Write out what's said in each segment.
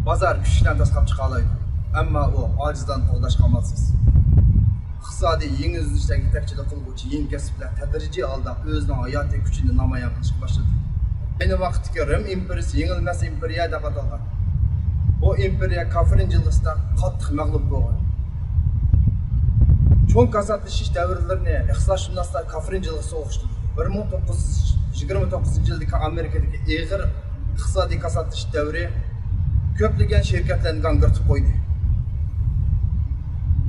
Bazar güçten tasqab chiqalaydı. Ama o acizdan qo'llash qamalsiz. Iqtisodiy yangi izlanishlarga yetakchilik qiluvchi yangi kasblar tadrijiy holda o'zining hayotiy kuchini namoyon qilishga boshladi. Ayni vaqtda Rim imperiyasi yengilmas imperiya deb atalgan. Bu imperiya kafirchilikda qattiq mag'lub bo'lgan. Cho'ng kasatlashish davrlarini iqtisodshunaslar kafirchilikka so'qishdi. 1929-yildagi Amerikadagi og'ir iqtisodiy kasatlash davri ko'plagan shirkatlarni gangirtib qo'ydi.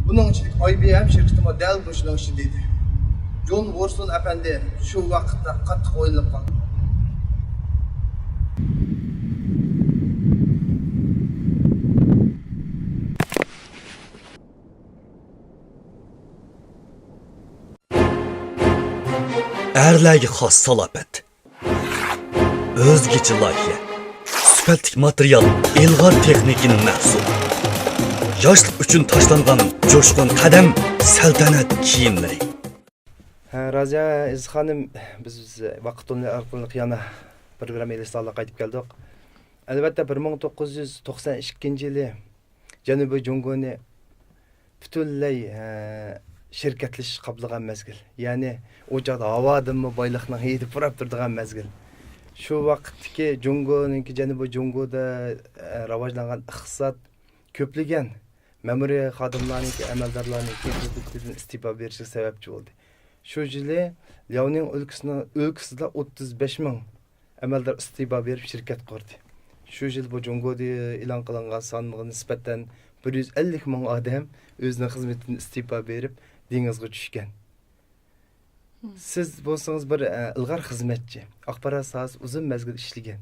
Bunun için IBM şirketime dal boşluğun içindeydi. John Worson efendi şu vakitte kattık oynayıp kaldı. Erlerge xas salapet. Özgeci layihə. Süpeltik material, ilğar texnikinin məhsulu. Yaşlık üçün taşlanğan coşqun qədəm səltənət kiyimləri. Razia İz xanım, biz vaqt arqılıq yana proqram elistalla qaytıb gəldik. Əlbəttə 1992-ci il Cənubi Congoni bütünlüy şirkətliş qablığan məzgil. Yəni o çağda havadımı baylıqla heydi pırap durduğan məzgil. Şu vaqtki Congo'nunki Cənubi Congo'da ravajlanğan iqtisad köplügən Memuriye xadimlarınki, əməldarlarınki hüduddan istifa verişi səbəbçi oldu. Şu yılı Liaoning ülkəsində 35 min əməldar istifa verib şirkət qurdu. Şu yıl bu Congo'da elan qılınğan sanlığı nisbətən 150 min adam özünün xizmətini istifa verib dengizə düşkən. Siz bolsanız bir ilğar xizmətçi, axbarat sahəsi uzun məzgil işləyən.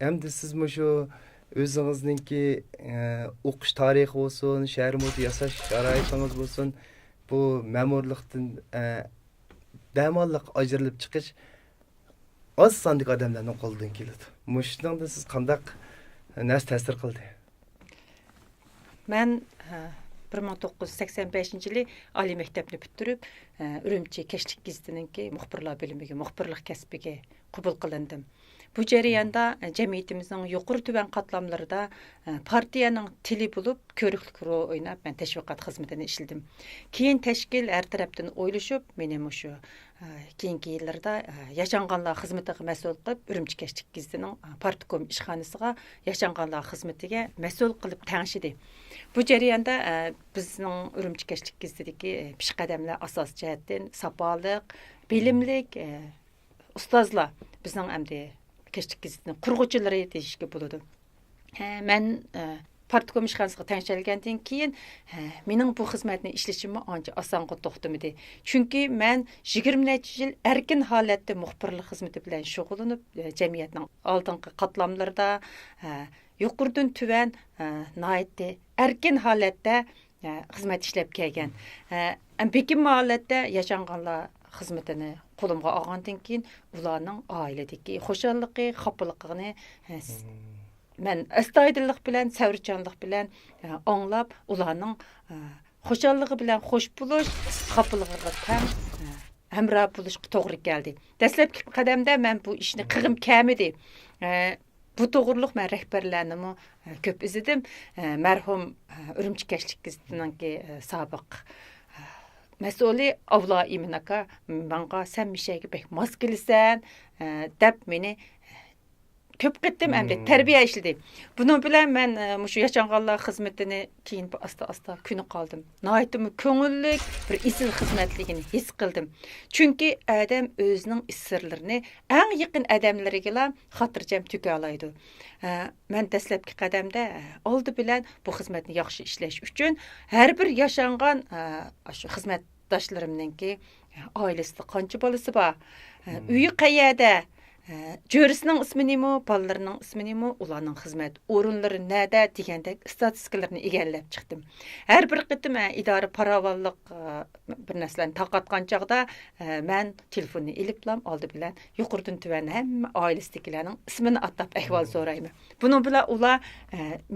Həm də siz şu özünüzdeki okuş tarihi olsun, şehir modu yasaş şaraitiniz olsun, bu memurluktan demallık ayrılıp çıkış az sandık adamlarının kolundan geliyordu. Muşundan da siz kandak nasıl tesir kıldı? Ben 1985-yili Ali mektebini bitirip Ürümçi Keşlik Gizli'ninki muhbirlik bölümüge, muhbirlik kesbige kubul kılındım. Bu jarayanda cemiyetimizin yuqur tüben katlamlarında partiyanın tili bulup körüklük rol oynap ben teşviqat hizmetini işledim. Keyin teşkil her taraftan oyluşup benim şu keyinki yıllarda yaşanğanlar hizmetiga mesul qılıp Ürümçi Keşlik Gizli'nin partikom işxanasıga yaşanğanlar hizmetiga mesul qılıp tanışdı. Bu jarayanda bizning Ürümçi Keşlik Gizli'deki pişqadamlar asas jihatdan sapalık, bilimlik ustozlar bizning amdi Keşlik Gizli'nin qurğuchilari deyishga bo'ladi. Men partikom ishxonasiga tanishilgandan keyin mening bu xizmatni ishlashimni ancha osonga to'xtamadi. Chunki men 20 necha yil erkin holatda muxbirlik xizmati bilan shug'ullanib, jamiyatning oldingi qatlamlarida yuqurdan tuvan noyatda erkin holatda xizmat ishlab kelgan. Bekin holatda yashanganlar xizmatini qo'limga olgandan keyin ularning oiladagi xo'shalliqi, xafaligini men astoydillik bilan, savrichanlik bilan anglab, ularning xo'shalligi bilan xo'sh bo'lish, xafaligiga ham hamroh bo'lishga to'g'ri keldi. Dastlabki qadamda men bu ishni qilgim kelmadi. Bu to'g'riliq men rahbarlarni ko'p izladim. Marhum Ürümçi Keşlik Gizli'ninki sobiq mas'uli Avla Iminaka menga sen mishayga bek mos kelsan deb meni ko'p qetdim endi tarbiya ishladi. Bunun bilan men shu yashanganlar xizmatini keyin asta kuni qoldim. Nihoyatda ko'ngillik bir isil xizmatligini his qildim. Chunki odam o'zining sirlarini eng yaqin odamlariga xotirjam to'ka oladi. Men dastlabki qadamda oldi bilan bu xizmatni yaxshi ishlash uchun har bir yashangan shu xizmatdoshlarimninki oilasida qancha bolasi bor, uyi qayerda, Jörisining ismini mi, balalarning ismini mi, ularning xizmat o'rinlari nada degandek statistikalarni egallab chiqdim. Har bir qitim idora paravalliq bir narsalarni taqatgan chaqda men telefonni iliblam oldi bilan yuqurdan tuvan hamma oilasidagilarning ismini atab ahvol so'rayman. Buning bilan ular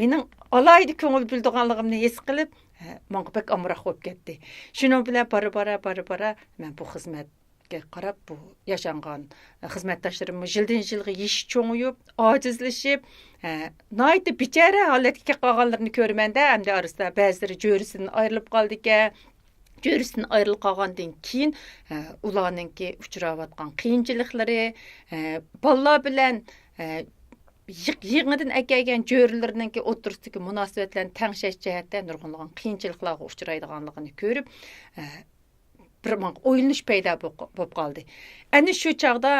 mening alayda ko'ngil bildiganligimni his qilib, menga bek amroq bo'lib ketdi. Shuning bilan bora men bu xizmat bizga qarab bu yaşanğan xizmətdaşlarımız жылдан жылга iş çoğuyup, acizleşip, naytı biçare haletke qalğanlarını görməndə, həm də arasında bəziləri jörisindən ayrılıb qaldı ekan. Jörisindən ayrılıb qalğandan keyin ularningki uçurab atqan qiyinçiliklary, ballar bilan yığıdan əgəgən jörülerinki oturusdakı münasibətlərini təngşəş cəhətdə nurgunlagan qiyinçiliklarga uçuraydiganlığını görüp, bir oyulunuş payda bo'lib qoldi. Ana shu chaqda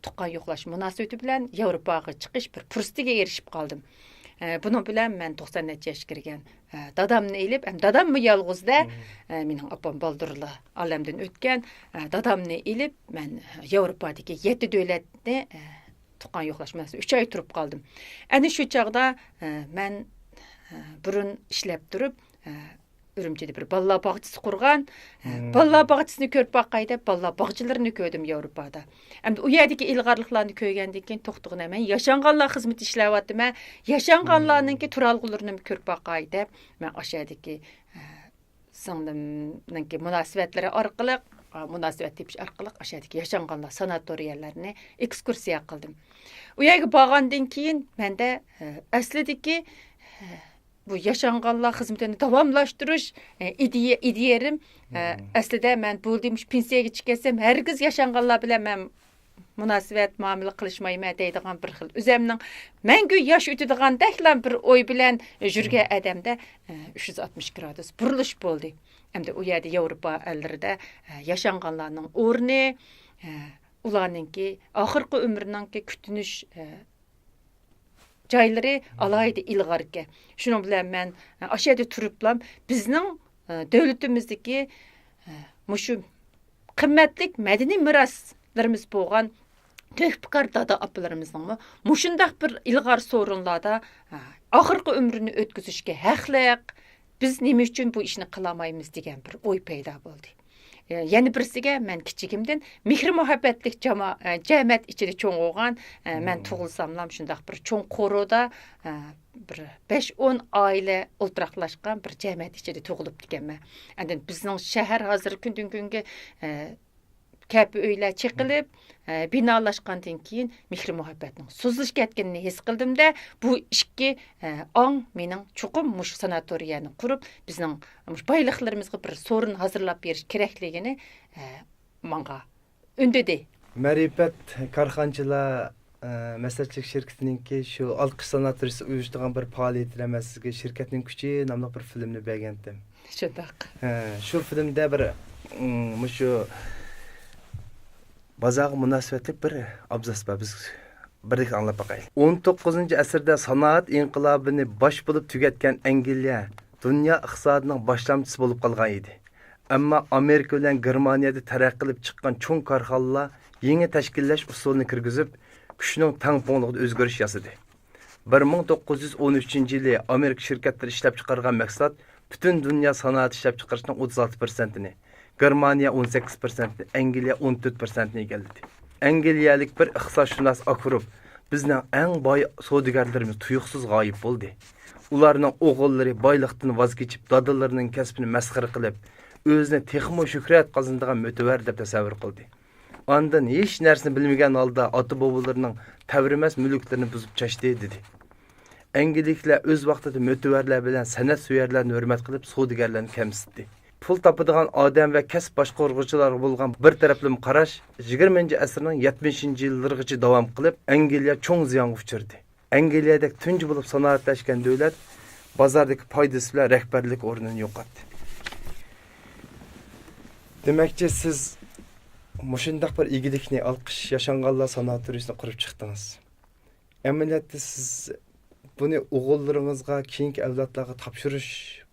tuqqan yo'qlash munosabati bilan Yevropaga chiqish bir fursatiga erishib qoldim. Bunun bilan men 90 yoshga kirgan dadamni elib, ham dadammi yolg'izda, mening opam Baldurli olamdan o'tgan, dadamni elib men Yevropadagi 7 davlatni tuqqan yo'qlash munosabati 3 oy turib qoldim. Ana shu chaqda men burun ishlab turib, Ürümçide bir ballar bağçısı qurğan. Ballar bağçısını körüp baqqayda, ballar bağçılarını köydüm Yevropada. Hem o yerdeki ilgarlıqlarını köygəndən keyin toxtuğuna mən yaşanğanlar xizmət işləvatdım. Mən yaşanğanlarınki turalğularını körüp baqqayda, mən aşağıdaki sınırımdaki münasibətləri arqılıq, münasibət deyiş arqılıq aşağıdaki yaşanğanlar sanatoriyalarını ekskursiya qıldım. O yerə bağandan keyin məndə əslidəki bu yaşanğanlar xizmətini davamlaşdırış ideyerim. Əslində mən bulduğum pensiyaga chiqsam, hər giz yaşanğanlar bilan mən münasibət muamele qilishmayman deydigan bir xil. Özümning məngü yaş ötüdigandəklə bir oy bilan jürgən adamda 360 gradus buruluş bo'ldi. Hamda u yerdə Yevropa əllərində yaşanğanlarning o'rni, ularningki oxirgi umrininki kutinish joylari alayda ilg'arga. Shuning bilan men aşağıda turiblam bizning davlatimizdagi mushu qimmatlik madaniy miroslarimiz bo'lgan töhbikor dada apalarimizning mushundaq bir ilg'or sorunlarda oxirgi umrini o'tkazishga haqliq. Biz nima uchun bu ishni qilolmaymiz degan bir o'y paydo bo'ldi. Yani birisiga men kichigimdan mehr muhabbatlik jamoat ichida cho'ng bo'lgan, men tug'ilsamlam shundaq bir cho'ng qoroda bir 5-10 oila o'ltiraqlashgan bir jamoat ichida tug'ilib ekanman. Endi bizning shahar hozir kundan kunga kap uylar chiqilib, binolashgandan keyin mehr muhabbatning so'zilib ketganini his qildimda, bu ikki ong mening chuqur mush sanatoriyani qurib, bizning mush boyliqlarimizga bir so'rin hozirlab berish kerakligini menga undadi. Ma'rifat korxonchilar maslahatchilik shirkatininki shu olqish sanatoriyasi uyushtirgan bir faoliyatlar sizga shirkatning kuchi nomli bir filmni bergandim. Shundaq. Shu filmda bir shu Bazağı münasibətlik bir abzas var. Biz birlik anlap bakayıq. 19. əsrdə sanaat inqilabını baş bulub tüketken Angliya dünya iqtisadının başlamçısı bolup qalğan idi. Amma Amerika bilan Germaniyada tərəqqi qilib chiqqan cho'ng korxonalar yangi tashkillash usulini kirgizib, kuchning tangponligida o'zgarish yasadı. 1913-yili Amerika şirketleri ishlab chiqargan maqsad butun dunyo sanoat ishlab chiqarishning 36%ni, Germaniya 18%, Angliya 14%ni egalladi. Angliyalik bir iqtisodshunos Akurov bizning eng boy savdogarlarimiz tuyuqsiz g'oyib bo'ldi. Ularning o'g'illari boyliqdan voz kechib, dadalarining kasbini masxara qilib, o'zini texmo shuhrat qozondigan mo'tavar deb tasavvur qildi. Ondan hech narsani bilmagan holda ota-bobolarining tavrimas mulklarini buzib chashdi dedi. Angliyaliklar o'z vaqtida mo'tavarlar bilan san'at suyarlarni hurmat qilib, savdogarlarni kamsitdi. Pul topadigan odam va kasb boshqaruvchilar bo'lgan bir taraflama qarash 20-asrning 70-yillargacha davom qilib, Angliya cho'ng ziyonga uchirdi. Angliyada tunji bo'lib sanoatlashgan davlat bozordagi foydasi bilan rahbarlik o'rnini yo'qotdi. Demakchi siz mushundaq bir igilikni olqish yaşanğanlar sanatoriyasini qurib chiqdingiz. Amaliyotda siz buni o'g'illaringizga, keyingi avlodlarga topshirish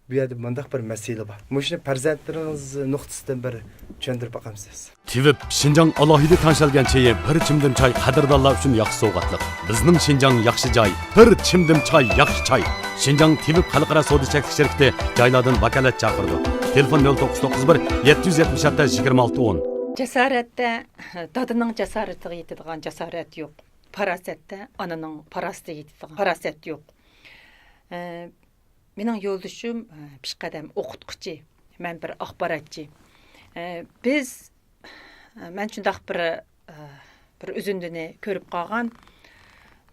bu yerda mundaq bir masala bor. Mushuni farzandlaringiz nuqtasidan bir tushuntirib boqamsiz. Tivib Şinjan alohida tanşalgan cheyi bir chimdim choy qadrdonlar uchun yaxshi sovg'atliq. Bizning Şinjan yaxshi joy, bir chimdim choy yaxshi choy. Şinjan Tivib xalqaro savdo shirkati joylardan vakolat chaqirdi. Telefon 0991 776 2610. Jasoratda dadining jasoratiga yetadigan jasorat yo'q. Farosatda onaning farosatiga yetadigan farosat yo'q. Mening yo'ldoshim peshqadam o'qituvchi, men bir axborotchi. Biz мен шундaq bir üzündüni көрүп калган.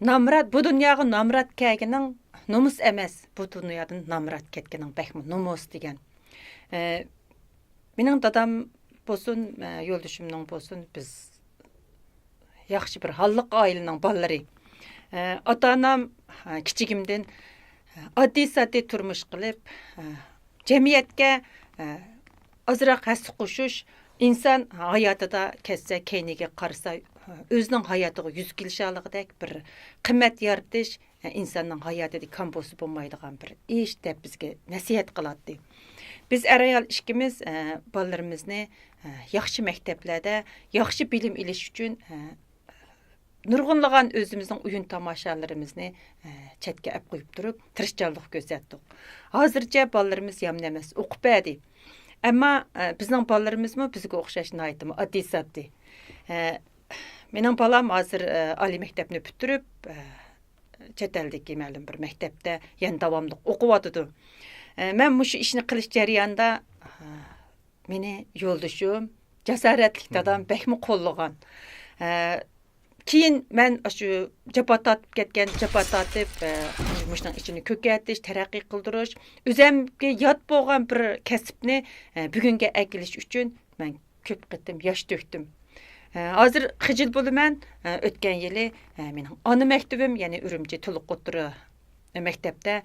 Namrat bu dunyoga namrat kelgining nomus emas, bu dunyodan namrat ketgining bäkmi nomus degan. Mening dadam bolsun, yo'ldoshimning bolsun, biz yaxshi bir halliq ailening balalary. Ota-anam kichigimdan oddiy-soddiy turmush qilib, jamiyatga azroq hassi qo'shish, inson hayotida kessa keyniga qarasa o'zining hayotiga yuz kelishaligidek bir qimmat yaratish insonning hayotida kam bo'lsa bo'lmaydigan bir ish deb bizga nasihat qiladi. Biz ayol ikkimiz bolalarimizni yaxshi maktablarda yaxshi bilim olish uchun nurg'unlagan o'zimizning o'yin tomoshalarimizni chetga olib qo'yib turib, tirishchanlik ko'rsatdik. Hozircha bolalarimiz yomon emas, o'qib berdi. Ammo bizning bolalarimizmi bizga o'xshashni aytdim, oddiy-soddiy. Mening bolam hozir oliy maktabni bitirib, chet eldagi ma'lum bir maktabda yana davomli o'qiyotdi. Men mushu ishni qilish jarayonida meni yo'ldoshim, jasoratli dadam bekmi qo'llagan. Keyin men shu jabot tortib ketgan, jabot tortib mushning ichini ko'kaytirish, taraqqiy qildirish, o'zimga yot bo'lgan bir kasbni bugunga akilish uchun men ko'p qitim yosh to'kdim. Hozir xijil bo'laman, o'tgan yili mening ona maktabim, ya'ni Urumchi To'liq o'tiri maktabda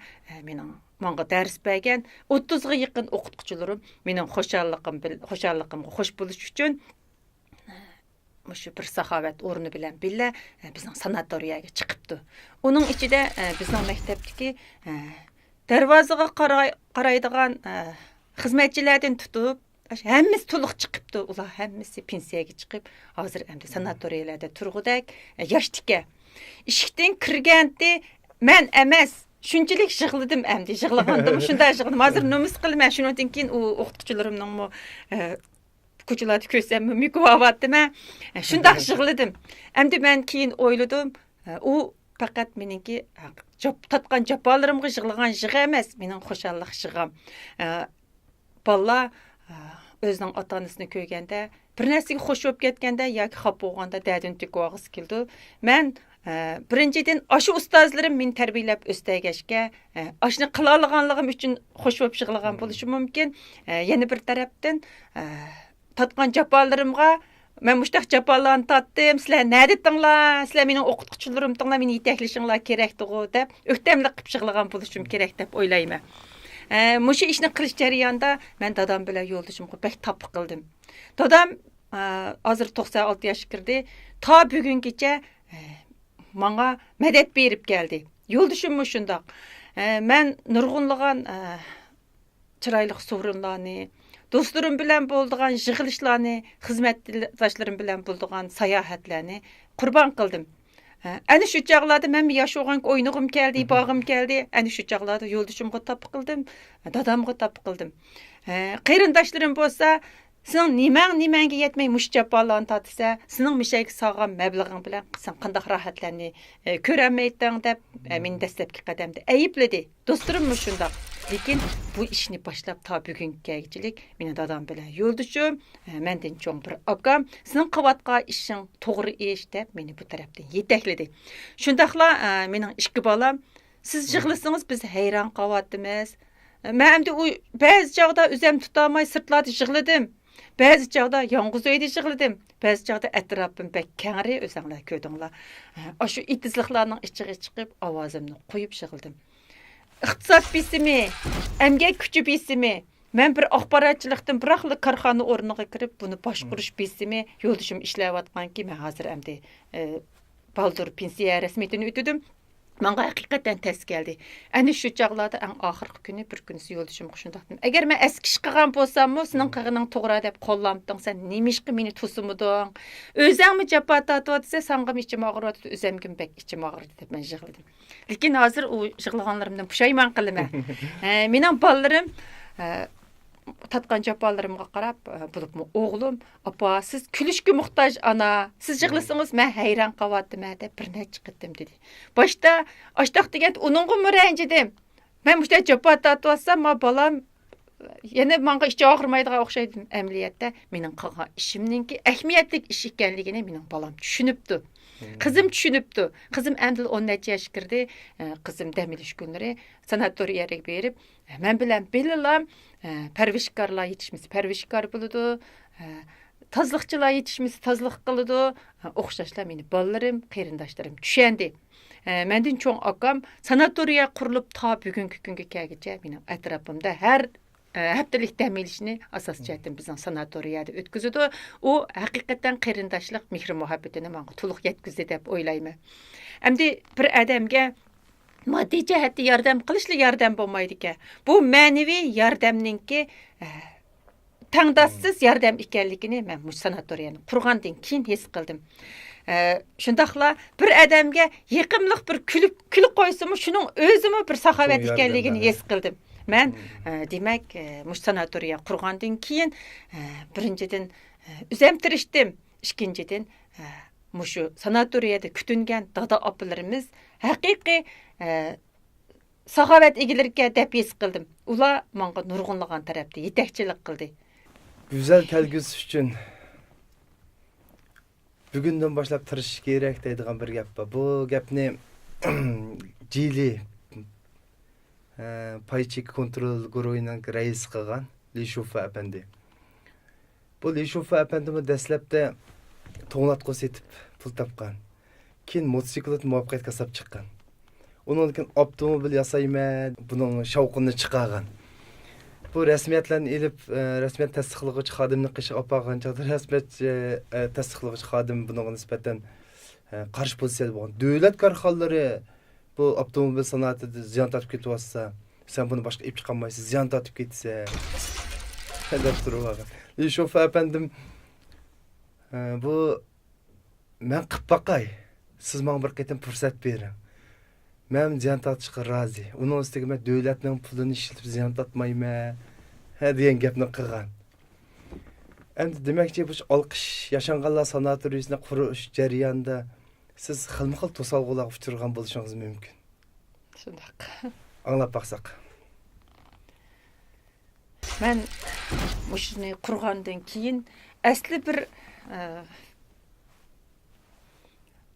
mening menga dars bergan 30 ga yaqin o'qituvchilarim mening xo'shalligimga xo'sh bo'lish uchun mushu bir saxovat o'rni bilan billa bizning sanatoriyaga chiqibdi. Uning ichida bizning maktabdagi darvozaga qaraydigan xizmatchilardan tutib, hammasi to'liq chiqibdi. Ular hammasi pensiyaga chiqib, hozir endi sanatoriyalarda turg'udak yoshlikka. Eshikdan kirganda men emas, shunchalik yig'ladim endi, yig'lagandim, shunday yig'ladim. Hozir nomus qilman, shundan keyin u o'qituvchilarimning ko'chalarda ko'rsam mikrovatdimi? Shunday yig'ladim. Endi men keyin o'yladim, u faqat meningki tatgan japolarimga yig'lagan yig'i emas, mening xo'shallik yig'im. Balla o'zining ota-onasini ko'rganda, bir narsaga xush bo'lib ketganda yoki xafa bo'lganda dadin tikog'is keldi. Men birinchidan ashu ustozlarim meni tarbiyalab o'stagashga, ashni qila olganligim uchun xush bo'lib yig'lagan bo'lishi mumkin. Yana bir tarafdan tatgan japolarimga men mushtaq japolarni tatdim, sizlar nima dedinglar? Sizlar mening o'qituvchilarimdinglar, meni yetaklashinglar kerakdi-ku deb o'ktamlik qilib yig'lagan bo'lishim kerak deb o'ylayman. Mushu ishni qilish jarayonida men dadam bilan yo'ldoshimga bek topib qildim. Dadam hozir 96 yoshga kirdi. Ta bugungacha menga madad berib keldi. Yo'ldoshim shundoq. Men nurg'unlagan chiroyli so'rinlarni, do'stlarim bilan bo'lgan yig'ilishlarni, xizmatdoshlarim bilan bo'lgan sayohatlarni qurbon qildim. Ana shu chaqlarda men yosh o'g'an o'ynag'im keldi, bog'im keldi. Ana shu chaqlarda yo'ldoshimga topib qildim, dadamga topib qildim. Qarindoshlarim bo'lsa, sening nimanga yetmay mush japolarni tatsa, sening mishayga sog'an mablag'ing bilan sen qanday rohatlarni ko'rolmayding deb meni dastlabki qadamda aybladi. Do'stlarim shundoq. Lekin bu ishni boshlab ta bugungachilik meni dadam bilan yo'ldoshim, mendan cho'ng bir akam, sening qilayotgan ishing to'g'ri ish deb meni bu tarafdan yetakladi. Shundaqla mening ikki bolam, siz yig'lasangiz biz hayron qolyapmiz. Men endi u ba'zi chog'da o'zim tutolmay sirtlarda yig'ladim. Ba'zi chog'da yolg'iz uyda yig'ladim. Ba'zi chog'da atrofim bek kengri o'zinglar ko'rdinglar. Shu itizliklarning ichiga chiqib ovozimni qo'yib yig'ladim. İqtisod bisimi, emgak kuchi bisimi, men bir axborotchilikdan biroqli korxona o'rniga kirib, buni boshqarish bisimi yo'ldoshim ishlayotganki, men hozir endi baldur pensiya rasmiyatini o'tdim. Menga haqiqatan tas keldi. Ana shu chaqlarda eng oxirgi kuni bir kunisi yo'ldoshimga shunday dedim. Agar men eski ish qilgan bo'lsam-mu, sening qilganing to'g'ri deb qo'llamding, sen nimishqi meni to'simiding? O'zingmi jabot tatotsa, senga ichim og'riyotdi, o'zimga bek ichim og'ridi deb men yig'ladim. Lekin hozir u yig'laganlarimdan pushaymon qilaman. Mening bolalarim tatgan japolarimga qarab, bo'libmi o'g'lim, "Apa, siz kulishga muhtoj ana. Siz yig'lasangiz men hayron qolyapman" deb bir necha qitim dedi. Boshda ashtaq degan uningga muranjidim. Men mushta japot tatvatsam, ma bolam yana menga ichi og'rimaydigan o'xshaydi. Amaliyotda mening qilgan ishimninki ahamiyatli ish ekanligini mening bolam tushunibdi. Qizim tushunibdi. Qizim endi 10 necha yosh kirdi. Qizim dam olish kunlari sanatoriyaga berib, men bilan bilalam parvishkorlar yetishmisi parvishkor bo'ladi. Tozliqchilar yetishmisi tozliq qiladi. O'xshashlar meni bolalarim, qarindoshlarim tushundi. Mendan cho'ng akam sanatoriya qurilib ta bugungi kunga kelguncha mening atrofimda har haftalik dam olishni asos jihatdan bizning sanatoriyada o'tkazadi. U haqiqatan qarindoshlik mehr muhabbatini menga to'liq yetkazdi deb o'ylayman. Endi bir odamga moddiy jihatda yordam qilishli yordam bo'lmaydi ekan. Bu ma'naviy yordamninki tangdoshsiz yordam ekanligini men bu sanatoriyani qurgandan keyin his qildim. Shundaqla bir odamga yiqimliq bir kulib qo'ysimi, shuning o'zimi bir saxovat ekanligini his qildim. Men demak, mush sanatoriya qurgandan keyin birinchidan o'zim tirishdim, ikkinchidan mushu sanatoriyada kutingan dada opalarimiz haqiqiy saxovat egilarga deb his qildim. Ular menga nurg'unlagan tarafda yetakchilik qildi. Güzel kelgüsü üçün bugünden başlap tırışış gerek deydiğen bir gap var. Bu gapni Cili payçik kontrol guruhining reis qilgan Lishufa efendi. Bu Lishufa efendimi dastlabda to'nglatqu setib pul topgan. Keyin motosiklet muvaffaqiyat kasab chiqqan. Undan keyin avtomobil yasayman, buning shavqini chiqargan. Bu rasmiyatlarni elib, rasmiyat tasdiqlovchi xodimni qishi olgan chog'da rasmiyat tasdiqlovchi xodim bunga nisbatan qarshi pozitsiyada bo'lgan. Davlat korxonalari bu avtomobil sanoatida ziyon tortib ketyapsa, sen buni boshqa ib chiqolmaysiz, ziyon tortib ketsa. Deb turib. Shofer efendim bu men qilib baqay. Siz menga bir qatim fursat bering. Men ziyon tortishga rozi. Uning ustiga men davlatning pulini ishlatib ziyon tortmayman. Degan gapni qilgan. Endi demakchi bu olqish yashanganlar sanatoriyasini qurish jarayonida siz xilma-xil to'salg'ularga uchragan bo'lishingiz mumkin. Shundaq. Anglab baqsaq. Men mushuni qurgandan keyin asli bir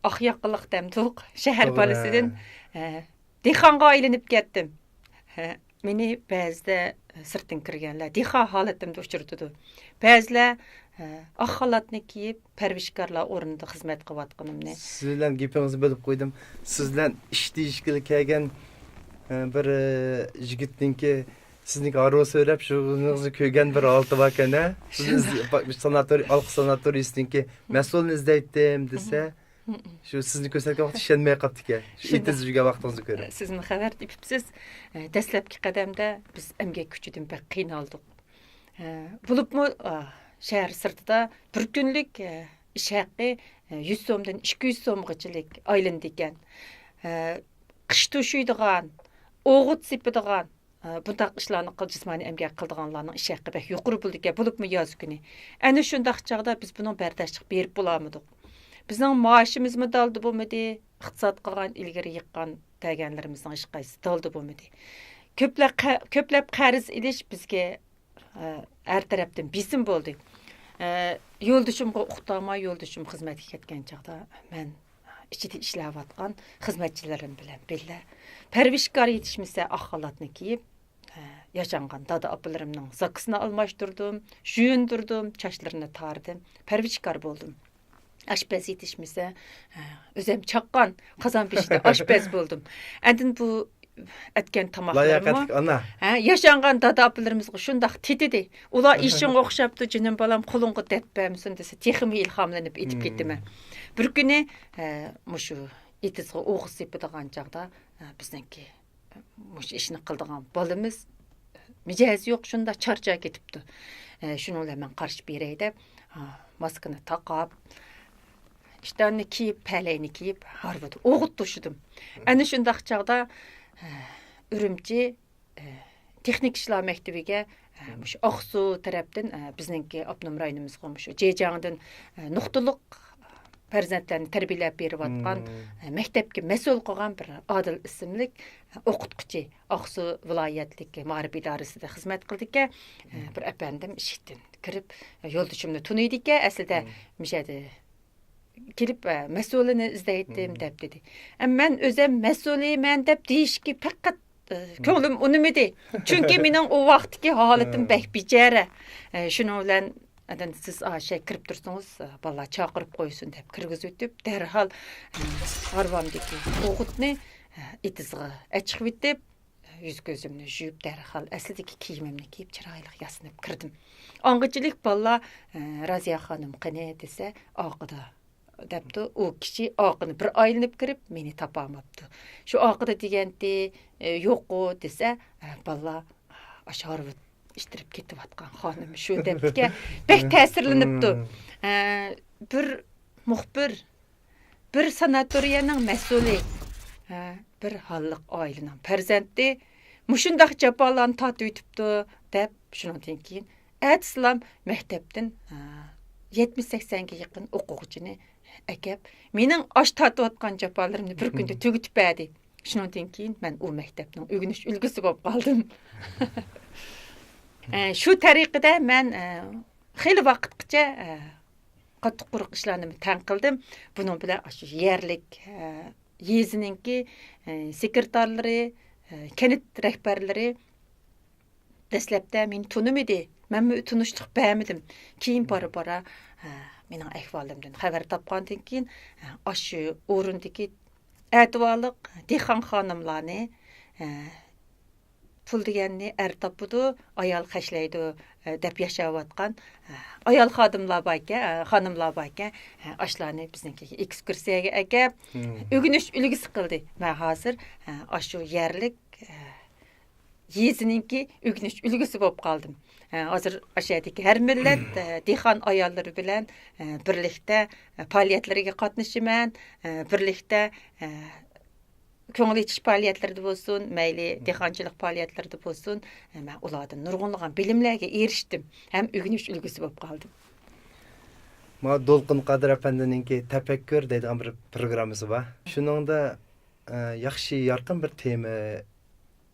axyoqliq demdiq shahar bolasidan dehqonga aylanib ketdim. Meni ba'zida sirtin kirganlar dehqon holatimda uchirtdi. Ba'zilar oq xalatni kiyib parvishkorlar o'rnida xizmat qilayotganimni. Sizlar gapingizni bo'lib qo'ydim. Sizlar ish deyishga kelgan bir yigitninki sizniki aro so'rab shuningizni ko'rgan bir olti vakana. Siz sanatoriy alq sanatoriyisninki mas'ulni izlaydim desa shu sizni ko'rsatgan vaqt ishonmay qolibdi-ku. Shu itizga vaqtingizni ko'rib. Sizni xabar tepibsiz. Dastlabki qadamda biz emgak kuchidan bak qiynaldik. Bo'libmi shahar sirtida bir kunlik ish haqqi 100 so'mdan 200 so'mgachilik aylandi ekan. Qish to'shuydigan, o'g'it sepadigan bundaq ishlarni jismoniy emgak qildiganlarning ish haqqi bak yuqori bo'ldi ekan. Bo'libmi yoz kuni. Ana shundaq chaqda biz buning bardashlik berib bo'lamidik. Bizning maoshimizmi daldi bo'lmadi, iqtisod qilgan ilgari yiqqan deganlarimizning hech qaysi daldi bo'lmadi. Ko'plab qarz ilish bizga har tarafdan besim bo'ldi. Yo'ldishimga uqtamay yo'ldishim xizmatga ketgan chaqda men ichida ishlayotgan xizmatchilarim bilan birga parvishkor yetishmasa oq xalatni kiyib yashangan dada opalarimning zakisini almashtirdim, yuyindirdim, chochlarini tardim, parvishkor bo'ldim. Aşpez yetişmese, özüm çaqqan, qazan pişti, aşpez buldum. Endin bu etken tamaklarımı, yaşangan dada apilerimizge şundaq titidi. Ula işin oqşaptı, cinin balam qolungu deppämisin dese, teximi ilhamlanıp etip gittimi. Bir günü, muşu itizge oğuz sepedigan çağda, bizdenki muş işini qıldıgan balımız, micazi yok, şunda çarca getipti. Şunu ola men qarşı bereydi, maskını taqab, İşlerini kiyip, pələyini kiyip, harvada oğut düşüdüm. Әні şundaq çağda Ürümçi texnik işlər məktəbigə Ақсу tərəfdən bizninki Abnum rayonumuz qomuş. Ceycan'dan nuqtuluq farzandlarni tarbiyalab berib atgan maktabga mas'ul qilgan bir Adil ismli o'qituvchi Aqsu viloyatlik ma'rif idorasida xizmat qildi ekan. Bir apandim eshikdan kirib yo'ldoshimni tunuydi ekan. Aslida mishadi kelib mas'ulini izlaydim deb dedi. Men o'zim mas'uliman deb deyishga faqat ko'nglim unimidi. Chunki mening o vaqtdagi holatim bek bechara. Shuning bilan adan siz aşağı kirib tursangiz, balla chaqirib qo'ysin deb kirgizib o'tib, darhol arvamdagi o'g'itni itizg'i achqib bitib, yuz ko'zimni yuvib, darhol aslidagi kiyimimni kiyib, chiroyli yasinib kirdim. Angichilik balla Raziya xonim qani desa, oqida debdi. U kishi oqini bir aylanib kirib, meni topamabdi. Shu oqida deganda yo'q-ku desa, balla aşarib iştirib ketib atgan xonim shu debdiga bek ta'sirlanibdi. Bir muxbir, bir sanatoriyaning mas'uli, bir halliq oilaning farzandi mushundaq jafolarni tatib o'tibdi deb shundan keyin Islam maktabdan 70-80 ga yaqin o'quvchini akab mening osh tatib atgan jafolarimni bir kunda tugitib berdi. Shundan keyin men u maktabning o'rganish ulgusi bo'lib qoldim. Shu tariqada men xeyli vaqtgacha qattiq quruq ishlarni tanqildim. Buning bilan shu yerlik yezininki sekretarlari, kanit rahbarlari dastlabda meni tunimidi. Men tunishlik bermadim. Keyin bora mening ahvolimdan xabar topgandan keyin shu o'rindagi atvorliq dehqon xonimlarni pul deganni topidi, ayol xashlaydi deb yashayotgan ayol xodimlar bor ekan, xonimlar bor ekan, ashlarni bizniki ekskursiyaga akab o'rganish ulgusi qildi. Men hozir shu yerlik yezininki o'rganish ulgusi bo'lib qoldim. Hozir ashadagi har millat dehqon ayollari bilan birlikda faoliyatlariga qatnashaman, birlikda ko'ngil ichish faoliyatlarida bo'lsin, mayli dehqonchilik faoliyatlarida bo'lsin, men ulardan nurg'unlagan bilimlarga erishdim. Ham o'rganish ulgusi bo'lib qoldim. Ma Dolqin Qadir apandininki tafakkur deydigan bir programmasi bor. Shuningda yaxshi yorqin bir tema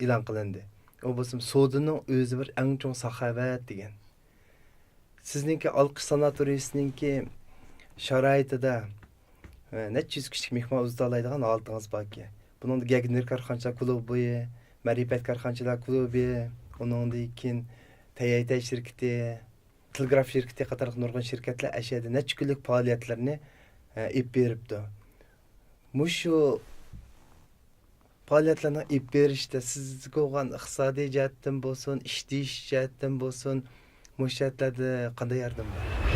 e'lon qilindi. O bo'lsin sodining o'zi bir eng chong saxovat degan. Sizninki Alqish sanatoriyasininki sharoitida necha yuz kishilik mehmon uzdalaydigan oltingiz borki. Bunun Gagner Karxanchilar klubi, Ma'rifat Karxanchilar klubi, onundan keyin TYT şirketi, Telegraf şirketi qatorliq nurg'un shirkatlar ashada necha kunlik faoliyatlarni ib beribdi. Mushu faoliyatlarni ib berishda sizga bo'lgan iqtisodiy jihatdan bo'lsin, ishlash jihatdan bo'lsin, mushatlarda qanday yordam bor?